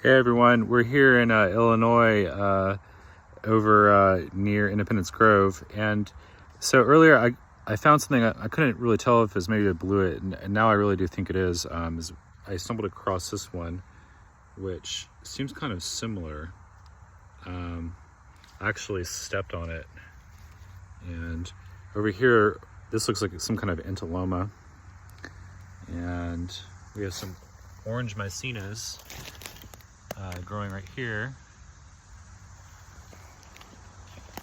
Hey everyone, we're here in Illinois over near Independence Grove, and so earlier I found something I couldn't really tell if it was maybe a blewit, and now I really do think it is. I stumbled across this one which seems kind of similar. I actually stepped on it, and over here this looks like some kind of entoloma, and we have some orange mycenas growing right here.